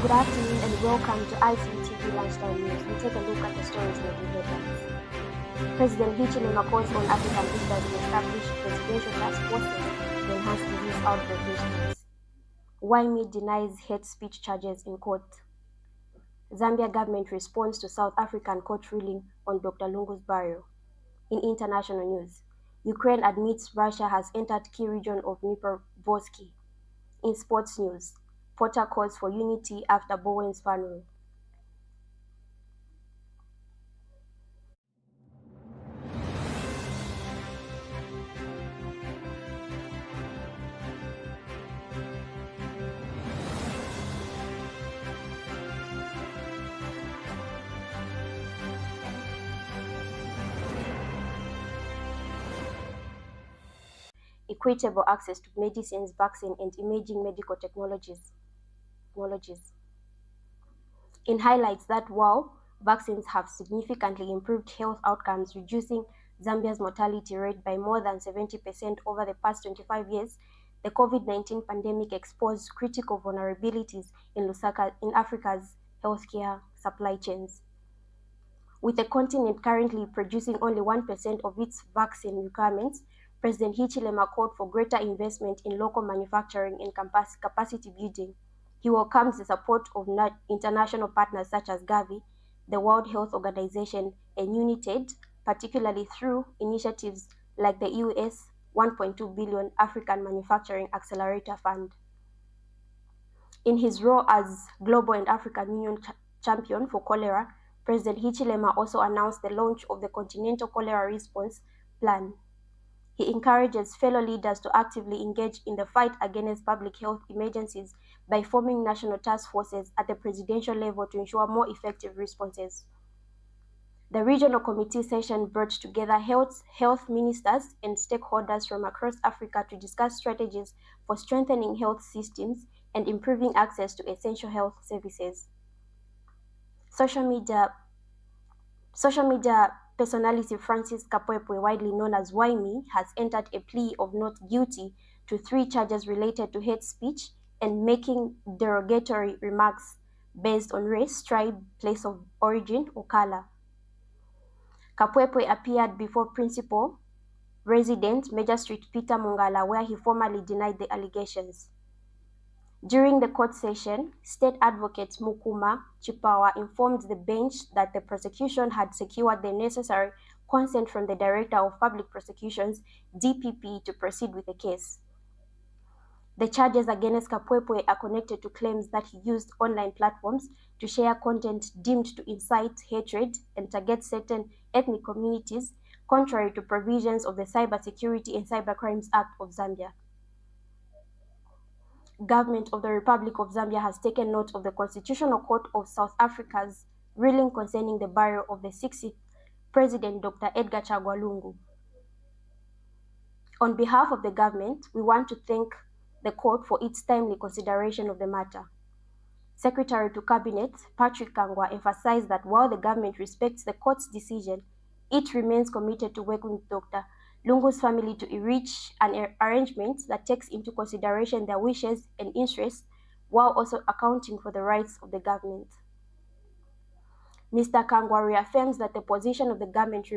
Good afternoon and welcome to Icu Tv Lunchtime News. We take a look at the stories making headlines. President Hichilema calls on African leaders to establish presidential task forces to enhance disease outbreak response. YME denies hate speech charges in court. Zambia government responds to South African court ruling on Dr. Lungu's burial. In international news, Ukraine admits Russia has entered key region of Dnipropetrovsk. In sports news, Potter calls for unity after Bowen's funeral. Equitable access to medicines, vaccine, and emerging medical technologies. In highlights that while vaccines have significantly improved health outcomes, reducing Zambia's mortality rate by more than 70% over the past 25 years, the COVID-19 pandemic exposed critical vulnerabilities in Africa's healthcare supply chains. With the continent currently producing only 1% of its vaccine requirements, President Hichilema called for greater investment in local manufacturing and capacity building. He welcomes the support of international partners such as Gavi, the World Health Organization, and UNITAID, particularly through initiatives like the US $1.2 billion African Manufacturing Accelerator Fund. In his role as Global and African Union champion for cholera, President Hichilema also announced the launch of the Continental Cholera Response Plan. He encourages fellow leaders to actively engage in the fight against public health emergencies by forming national task forces at the presidential level to ensure more effective responses. The regional committee session brought together health ministers and stakeholders from across Africa to discuss strategies for strengthening health systems and improving access to essential health services. Social media personality Francis Kapwepwe, widely known as YME, has entered a plea of not guilty to 3 charges related to hate speech and making derogatory remarks based on race, tribe, place of origin, or color. Kapwepwe appeared before Principal Resident Magistrate Peter Mongala, where he formally denied the allegations. During the court session, State Advocate Mukuma Chipawa informed the bench that the prosecution had secured the necessary consent from the Director of Public Prosecutions, DPP, to proceed with the case. The charges against Kapwepwe are connected to claims that he used online platforms to share content deemed to incite hatred and target certain ethnic communities, contrary to provisions of the Cybersecurity and Cybercrimes Act of Zambia. Government of the Republic of Zambia has taken note of the Constitutional Court of South Africa's ruling concerning the burial of the 60th President Dr. Edgar Chagwa Lungu. On behalf of the government, we want to thank the court for its timely consideration of the matter. Secretary to Cabinet Patrick Kangwa emphasized that while the government respects the court's decision, it remains committed to working with Dr. Lungu's family to reach an arrangement that takes into consideration their wishes and interests while also accounting for the rights of the government. Mr. Kangwa reaffirms that the position of the government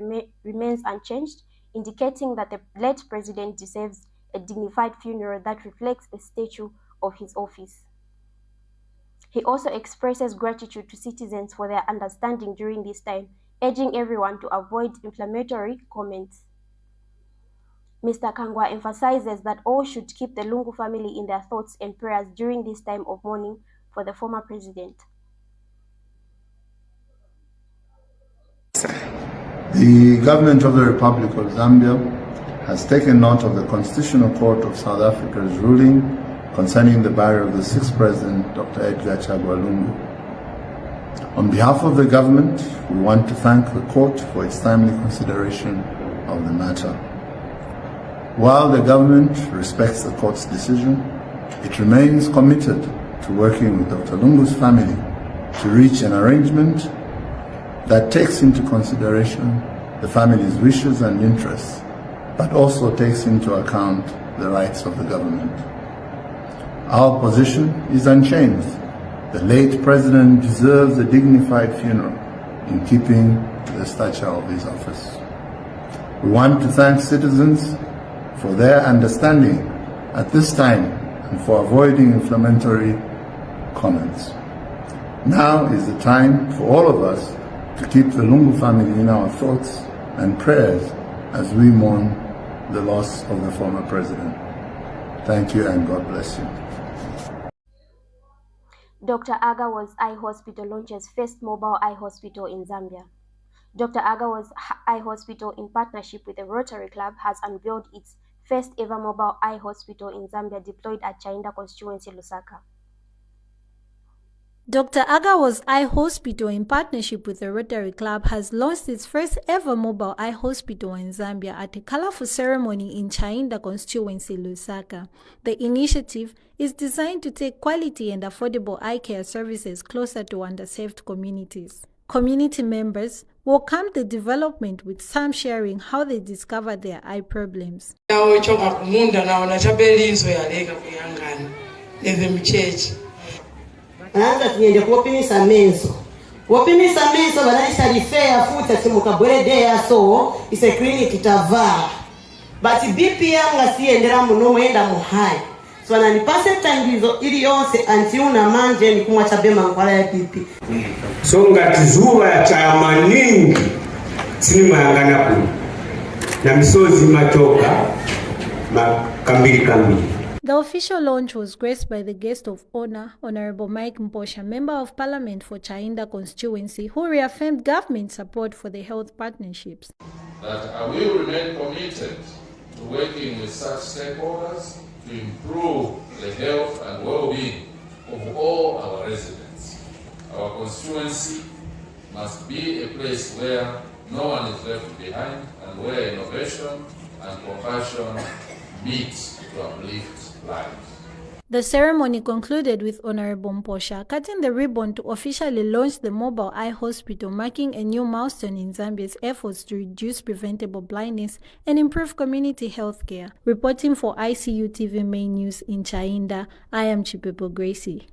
remains unchanged, indicating that the late president deserves a dignified funeral that reflects the stature of his office. He also expresses gratitude to citizens for their understanding during this time, urging everyone to avoid inflammatory comments. Mr. Kangwa emphasizes that all should keep the Lungu family in their thoughts and prayers during this time of mourning for the former president. The government of the Republic of Zambia has taken note of the Constitutional Court of South Africa's ruling concerning the burial of the 6th President, Dr. Edgar Chagwa Lungu. On behalf of the government, we want to thank the court for its timely consideration of the matter. While the government respects the court's decision, it remains committed to working with Dr. Lungu's family to reach an arrangement that takes into consideration the family's wishes and interests, but also takes into account the rights of the government. Our position is unchanged. The late president deserves a dignified funeral in keeping with the stature of his office. We want to thank citizens for their understanding at this time and for avoiding inflammatory comments. Now is the time for all of us to keep the Lungu family in our thoughts and prayers as we mourn the loss of the former president. Thank you and God bless you. Dr. Agawa's Eye Hospital launches first mobile eye hospital in Zambia. Dr. Agawa's Eye Hospital, in partnership with the Rotary Club, has unveiled its first ever mobile eye hospital in Zambia, deployed at Chainda constituency, Lusaka. Dr. Agawa's Eye Hospital, in partnership with the Rotary Club, has launched its first ever mobile eye hospital in Zambia at a colorful ceremony in Chainda constituency, Lusaka. The initiative is designed to take quality and affordable eye care services closer to underserved communities. Community members welcomed the development, with some sharing how they discovered their eye problems. Anaanza tunyende kuopimisa menso banalishalifea futa chimukabweredea so ise clinic tavaa but BP yanga siendera muno mwenda muhai so ananipase tangizo ili yonse anti una manje ni kumwacha bema nkwala ya BP so ngati zuwa cha maningi sinima yangana ku na misozi matoka makambili. The official launch was graced by the guest of honor, Honorable Mike Mposha, Member of Parliament for Chainda constituency, who reaffirmed government support for the health partnerships. That I will remain committed to working with such stakeholders to improve the health and well-being of all our residents. Our constituency must be a place where no one is left behind and where innovation and compassion meet to uplift lives. The ceremony concluded with Honorable Mposha cutting the ribbon to officially launch the mobile eye hospital, marking a new milestone in Zambia's efforts to reduce preventable blindness and improve community health care. Reporting for ICU TV Main News in Chainda, I am Chipepo Gracie.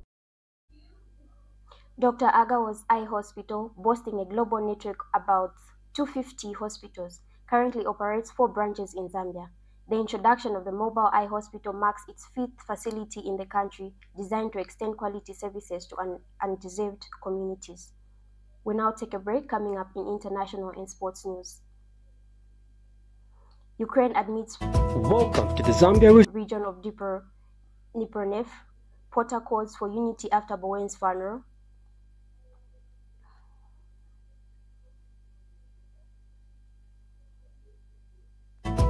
Dr. Agawa's Eye Hospital, boasting a global network about 250 hospitals, currently operates 4 branches in Zambia. The introduction of the mobile eye hospital marks its 5th facility in the country, designed to extend quality services to undeserved communities. We now take a break. Coming up in international and sports news. Ukraine admits Welcome to the Zambia region of Dnipro Porter calls for unity after Bowen's funeral.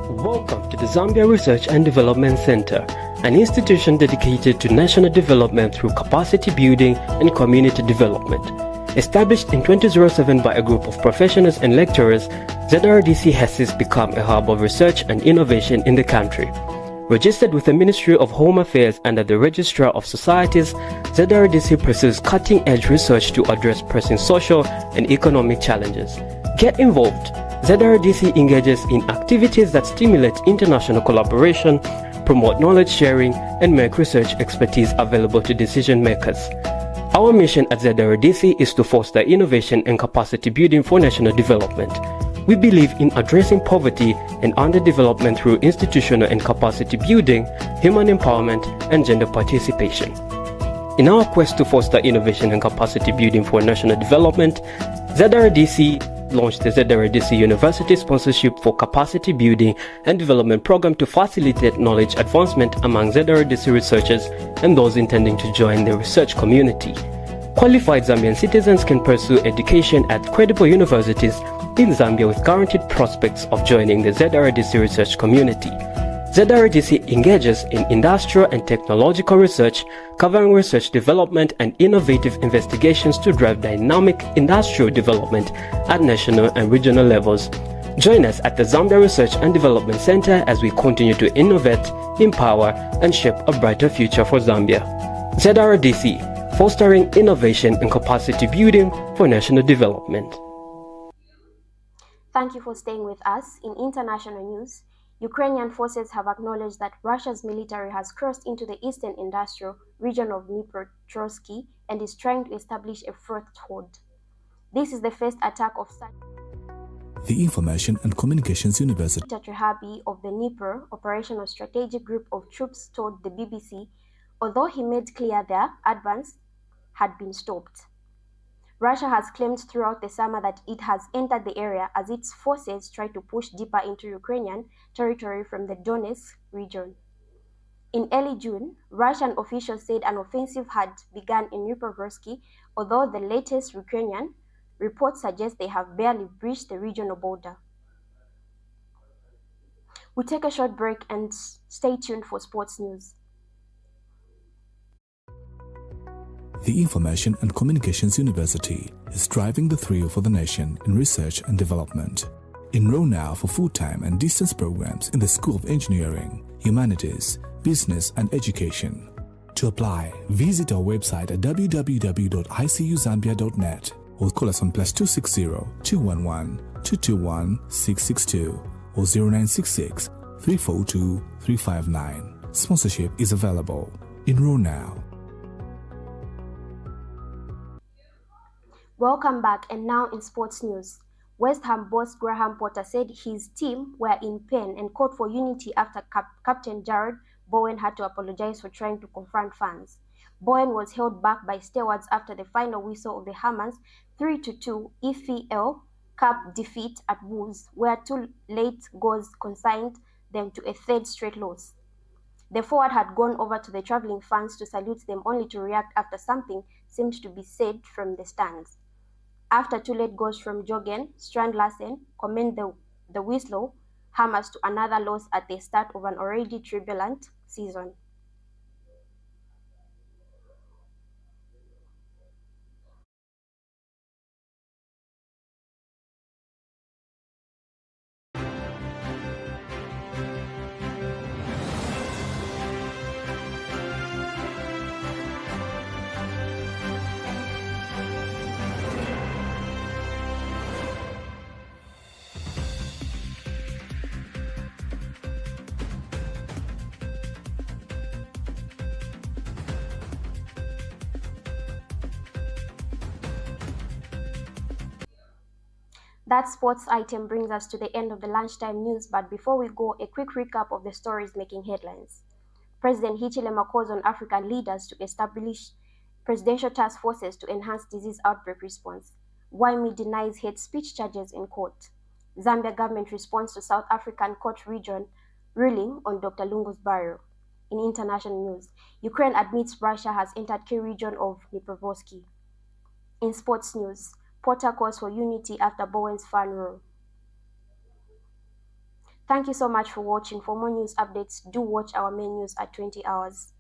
Welcome to the Zambia Research and Development Center, an institution dedicated to national development through capacity building and community development. Established in 2007 by a group of professionals and lecturers, ZRDC has since become a hub of research and innovation in the country. Registered with the Ministry of Home Affairs under the Registrar of Societies, ZRDC pursues cutting-edge research to address pressing social and economic challenges. Get involved. ZRDC engages in activities that stimulate international collaboration, promote knowledge sharing, and make research expertise available to decision makers. Our mission at ZRDC is to foster innovation and capacity building for national development. We believe in addressing poverty and underdevelopment through institutional and capacity building, human empowerment, and gender participation. In our quest to foster innovation and capacity building for national development, ZRDC launched the ZRDC University Sponsorship for Capacity Building and Development Program to facilitate knowledge advancement among ZRDC researchers and those intending to join the research community. Qualified Zambian citizens can pursue education at credible universities in Zambia with guaranteed prospects of joining the ZRDC research community. ZRDC engages in industrial and technological research, covering research development and innovative investigations to drive dynamic industrial development at national and regional levels. Join us at the Zambia Research and Development Center as we continue to innovate, empower, and shape a brighter future for Zambia. ZRDC, fostering innovation and capacity building for national development. Thank you for staying with us. In international news, Ukrainian forces have acknowledged that Russia's military has crossed into the eastern industrial region of Dnipropetrovsk and is trying to establish a foothold. This is the first attack of such. The Information and Communications University Trehabi of the Dnipro Operational Strategic Group of Troops told the BBC, although he made clear their advance had been stopped. Russia has claimed throughout the summer that it has entered the area as its forces try to push deeper into Ukrainian territory from the Donetsk region. In early June, Russian officials said an offensive had begun in Dnipropetrovsk, although the latest Ukrainian reports suggest they have barely breached the regional border. We'll take a short break and stay tuned for sports news. The Information and Communications University is driving the thrill for the nation in research and development. Enroll now for full-time and distance programs in the School of Engineering, Humanities, Business and Education. To apply, visit our website at www.icuzambia.net or call us on +260 211 221 662 or 0966 342 359. Sponsorship is available. Enroll now. Welcome back, and now in sports news. West Ham boss Graham Potter said his team were in pain and called for unity after captain Jared Bowen had to apologize for trying to confront fans. Bowen was held back by stewards after the final whistle of the Hammers' 3-2 EFL Cup defeat at Wolves, where two late goals consigned them to a third straight loss. The forward had gone over to the travelling fans to salute them, only to react after something seemed to be said from the stands. After two late goals from Jorgen Strand-Larsen commend the Wieslow Hammers to another loss at the start of an already turbulent season. That sports item brings us to the end of the lunchtime news, but before we go, a quick recap of the stories making headlines. President Hichilema calls on African leaders to establish presidential task forces to enhance disease outbreak response. YMI denies hate speech charges in court. Zambia government responds to South African court region ruling on Dr. Lungu's burial. In international news, Ukraine admits Russia has entered key region of Dnipropetrovsk. In sports news, Potter calls for unity after Bowen's fan roll. Thank you so much for watching. For more news updates, do watch our main news at 20 hours.